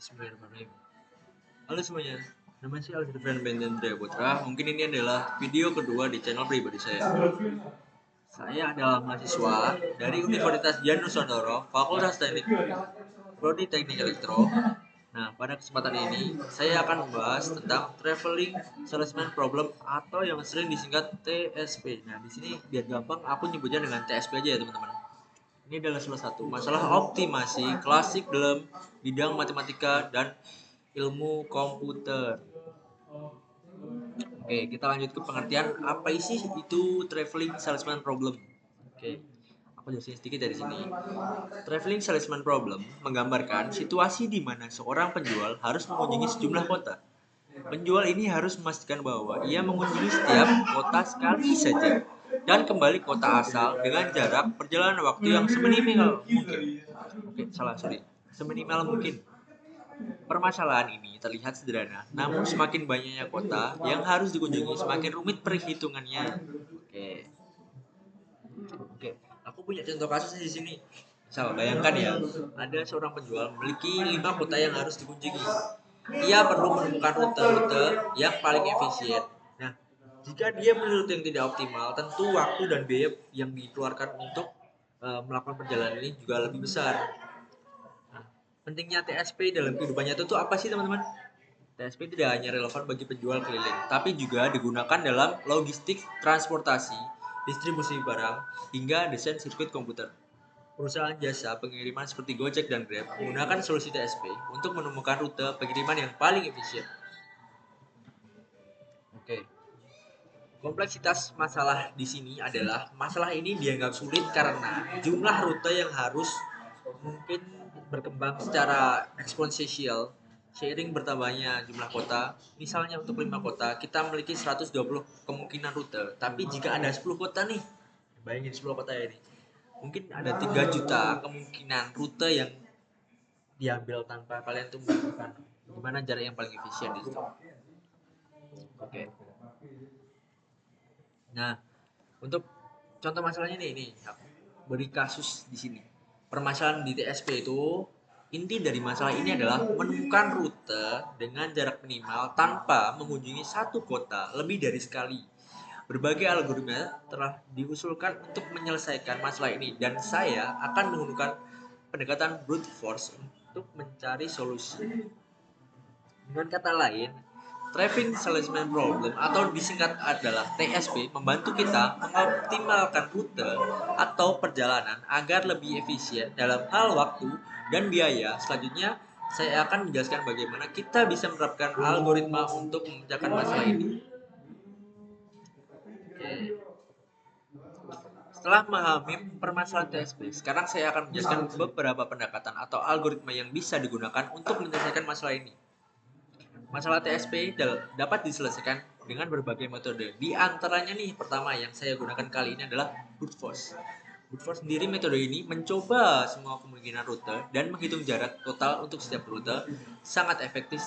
Bismillahirrahmanirrahim. Halo semuanya, nama saya Alfred Bendendra Putra. Mungkin ini adalah video kedua di channel pribadi saya. Saya adalah mahasiswa dari Universitas Dianusantoro, Fakultas Teknik, Prodi Teknik Elektro. Nah, pada kesempatan ini saya akan membahas tentang Traveling Salesman Problem atau yang sering disingkat TSP. Nah, di sini biar gampang aku nyebutnya dengan TSP aja ya teman-teman. Ini adalah salah satu masalah optimasi klasik dalam bidang matematika dan ilmu komputer. Oke, kita lanjut ke pengertian apa sih itu traveling salesman problem. Oke, aku jelasin sedikit dari sini. Traveling salesman problem menggambarkan situasi di mana seorang penjual harus mengunjungi sejumlah kota. Penjual ini harus memastikan bahwa ia mengunjungi setiap kota sekali saja dan kembali kota asal dengan jarak perjalanan waktu yang seminimal mungkin. Oke, salah, sorry. Seminimal mungkin. Permasalahan ini terlihat sederhana, namun semakin banyaknya kota yang harus dikunjungi, semakin rumit perhitungannya. Oke, oke. Aku punya contoh kasus di sini. Misal, bayangkan ya, ada seorang penjual memiliki 5 kota yang harus dikunjungi. Ia perlu menemukan rute-rute yang paling efisien. Nah, jika dia memilih rute yang tidak optimal, tentu waktu dan biaya yang dikeluarkan untuk melakukan perjalanan ini juga lebih besar. Nah, pentingnya TSP dalam kehidupan nyata itu apa sih teman-teman? TSP tidak hanya relevan bagi penjual keliling, tapi juga digunakan dalam logistik, transportasi, distribusi barang, hingga desain sirkuit komputer. Perusahaan jasa pengiriman seperti Gojek dan Grab menggunakan solusi TSP untuk menemukan rute pengiriman yang paling efisien. Oke. Kompleksitas masalah di sini adalah masalah ini dianggap sulit karena jumlah rute yang harus mungkin berkembang secara eksponensial seiring bertambahnya jumlah kota. Misalnya untuk 5 kota kita memiliki 120 kemungkinan rute, tapi jika ada 10 kota nih, bayangin 10 kota ini, mungkin ada 3 juta kemungkinan rute yang diambil tanpa kalian tuh melakukan gimana jarak yang paling efisien di situ. Oke. Nah, untuk contoh masalahnya nih, ini beri kasus di sini. Permasalahan di TSP itu, inti dari masalah ini adalah menemukan rute dengan jarak minimal tanpa mengunjungi satu kota lebih dari sekali. Berbagai algoritma telah diusulkan untuk menyelesaikan masalah ini dan saya akan menggunakan pendekatan brute force untuk mencari solusi. Dengan kata lain, Traveling Salesman Problem atau disingkat adalah TSP membantu kita mengoptimalkan rute atau perjalanan agar lebih efisien dalam hal waktu dan biaya. Selanjutnya, saya akan menjelaskan bagaimana kita bisa menerapkan algoritma untuk memecahkan masalah ini. Oke. Setelah memahami permasalahan TSP, sekarang saya akan menjelaskan beberapa pendekatan atau algoritma yang bisa digunakan untuk menyelesaikan masalah ini. Masalah TSP dapat diselesaikan dengan berbagai metode. Di antaranya nih, pertama yang saya gunakan kali ini adalah brute force. Brute force sendiri metode ini mencoba semua kemungkinan rute dan menghitung jarak total untuk setiap rute. Sangat efektif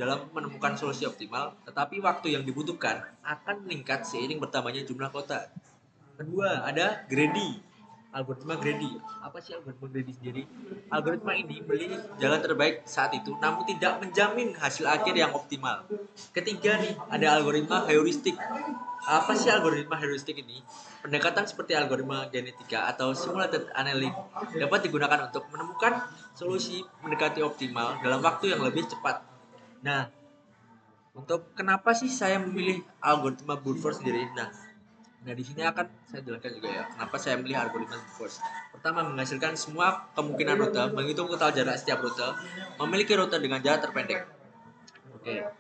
dalam menemukan solusi optimal, tetapi waktu yang dibutuhkan akan meningkat seiring bertambahnya jumlah kota. Kedua, ada greedy. Algoritma greedy. Apa sih algoritma greedy sendiri? Algoritma ini memilih jalan terbaik saat itu, namun tidak menjamin hasil akhir yang optimal. Ketiga nih, ada algoritma heuristik. Apa sih algoritma heuristik ini? Pendekatan seperti algoritma genetika atau simulated analysis dapat digunakan untuk menemukan solusi mendekati optimal dalam waktu yang lebih cepat. Nah, untuk kenapa sih saya memilih algoritma brute force sendiri? Nah, di sini akan saya jelaskan juga ya, kenapa saya memilih algoritma brute force. Pertama, menghasilkan semua kemungkinan rute, menghitung total jarak setiap rute, memiliki rute dengan jarak terpendek. Oke.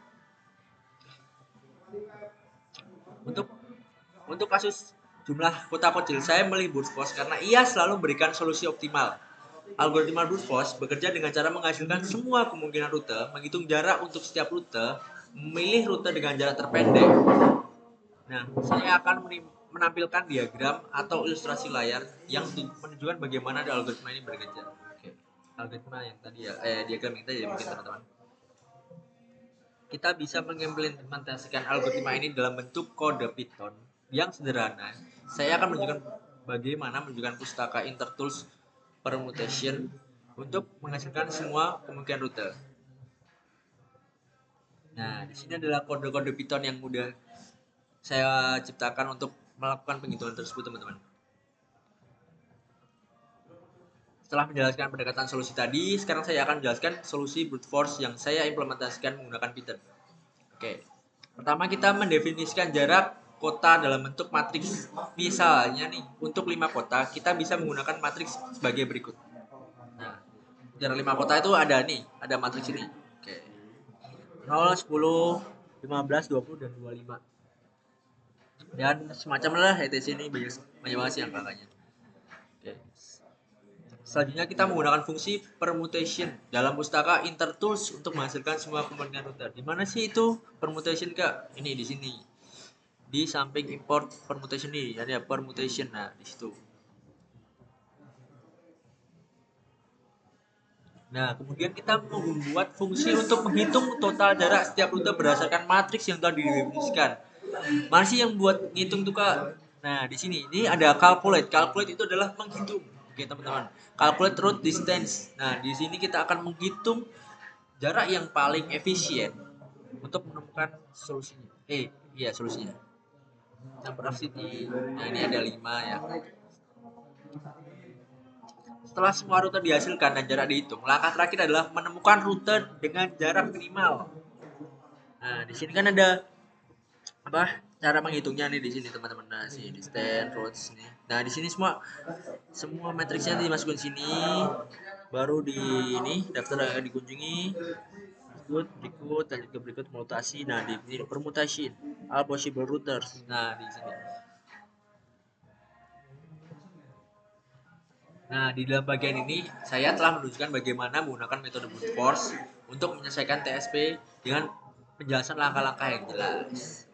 Untuk kasus jumlah kota kecil, saya memilih brute force karena ia selalu memberikan solusi optimal. Algoritma brute force bekerja dengan cara menghasilkan semua kemungkinan rute, menghitung jarak untuk setiap rute, memilih rute dengan jarak terpendek. Nah, saya akan menampilkan diagram atau ilustrasi layar yang menunjukkan bagaimana algoritma ini bekerja. Oke. Algoritma yang tadi ya, diagram yang tadi ya mungkin teman-teman. Kita bisa mengimplementasikan algoritma ini dalam bentuk kode Python yang sederhana. Saya akan menunjukkan bagaimana menunjukkan pustaka intertools permutation untuk menghasilkan semua kemungkinan rute. Nah, di sini adalah kode-kode Python yang mudah saya ciptakan untuk melakukan penghitungan tersebut, teman-teman. Setelah menjelaskan pendekatan solusi tadi, sekarang saya akan menjelaskan solusi brute force yang saya implementasikan menggunakan Python. Oke. Pertama, kita mendefinisikan jarak kota dalam bentuk matriks. Misalnya nih, untuk 5 kota, kita bisa menggunakan matriks sebagai berikut. Nah, jarak 5 kota itu ada matriks ini. Oke. 0, 10, 15, 20, dan 25. Dan semacam lah etc ini banyak banget sih angka-angkanya. Oke. Selanjutnya kita menggunakan fungsi permutation dalam pustaka intertools untuk menghasilkan semua kemungkinan rute. Di mana sih itu permutation, Kak? Ini di sini. Di samping import permutation ini ada permutation. Nah, di situ. Nah, kemudian kita membuat fungsi untuk menghitung total jarak setiap rute berdasarkan matriks yang telah didefinisikan. Mana sih yang buat ngitung tuh, Kak? Nah, di sini ini ada calculate. Calculate itu adalah menghitung. Oke, teman-teman. Calculate route distance. Nah, di sini kita akan menghitung jarak yang paling efisien untuk menemukan solusinya. Iya solusinya. Number of city. Nah, ini ada 5 ya. Setelah semua rute dihasilkan dan jarak dihitung, langkah terakhir adalah menemukan rute dengan jarak minimal. Nah, di sini kan ada apa? Cara menghitungnya nih di sini, teman-teman. Nah, sini distance, routes nih. Nah, di sini semua matriksnya dimasukin sini, baru di ini daftar yang dikunjungi, berikut lanjut ke berikut mutasi. Nah, di sini permutation all possible routers. Nah, di sini. Nah, di dalam bagian ini saya telah menunjukkan bagaimana menggunakan metode brute force untuk menyelesaikan TSP dengan penjelasan langkah-langkah yang jelas.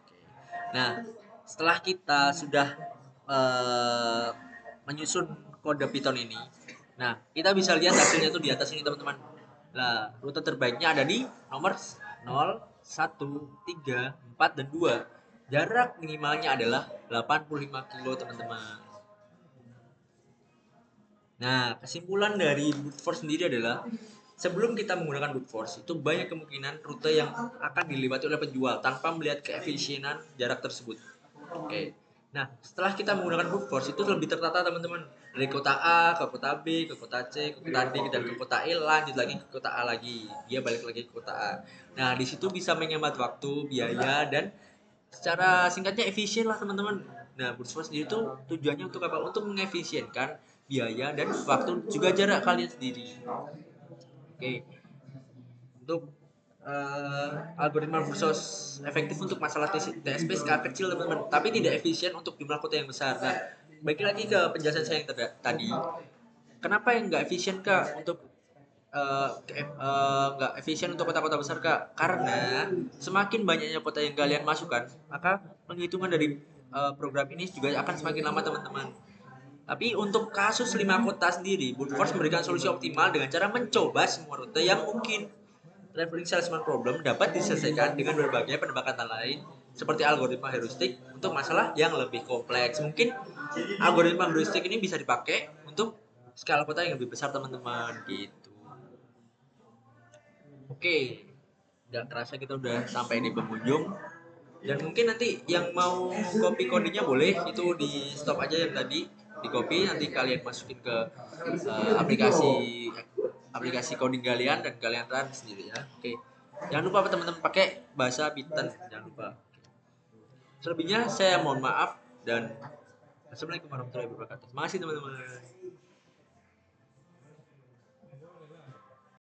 Nah, setelah kita sudah uh, menyusun kode Python ini, nah kita bisa lihat hasilnya tuh di atas ini, teman-teman. Nah, rute terbaiknya ada di nomor 0, 1, 3, 4, dan 2. Jarak minimalnya adalah 85 kilo, teman-teman. Nah, kesimpulan dari brute force sendiri adalah sebelum kita menggunakan brute force, itu banyak kemungkinan rute yang akan dilewati oleh penjual tanpa melihat keefisienan jarak tersebut. Oke. Nah, setelah kita menggunakan brute force itu lebih tertata, teman-teman. Dari kota A ke kota B, ke kota C, ke kota D, dan ke kota E, lanjut lagi ke kota A lagi. Dia balik lagi ke kota A. Nah, di situ bisa menghemat waktu, biaya, dan secara singkatnya efisien lah, teman-teman. Nah, brute force sendiri itu tujuannya untuk apa? Untuk mengefisienkan biaya dan waktu juga jarak kalian sendiri. Oke. Untuk algoritma Versos efektif untuk masalah TSP skala kecil, teman-teman, tapi tidak efisien untuk jumlah kota yang besar. Nah, balik lagi ke penjelasan saya yang tadi, kenapa yang nggak efisien, Kak, untuk nggak efisien untuk kota-kota besar, Kak? Karena semakin banyaknya kota yang kalian masukkan, maka penghitungan dari program ini juga akan semakin lama, teman-teman. Tapi untuk kasus 5 kota sendiri, brute force memberikan solusi optimal dengan cara mencoba semua rute yang mungkin. Traveling salesman problem dapat diselesaikan dengan berbagai pendekatan lain seperti algoritma heuristik untuk masalah yang lebih kompleks. Mungkin algoritma heuristik ini bisa dipakai untuk skala kota yang lebih besar, teman-teman, gitu. Oke, nggak kerasa kita udah sampai di penghujung. Dan mungkin nanti yang mau copy codingnya boleh itu di stop aja yang tadi, di copy, nanti kalian masukin ke aplikasi aplikasi coding kalian dan kalian run sendiri ya. Oke. Jangan lupa teman-teman pakai bahasa Python, jangan lupa. Selebihnya saya mohon maaf dan assalamualaikum warahmatullahi wabarakatuh. Terima kasih, teman-teman.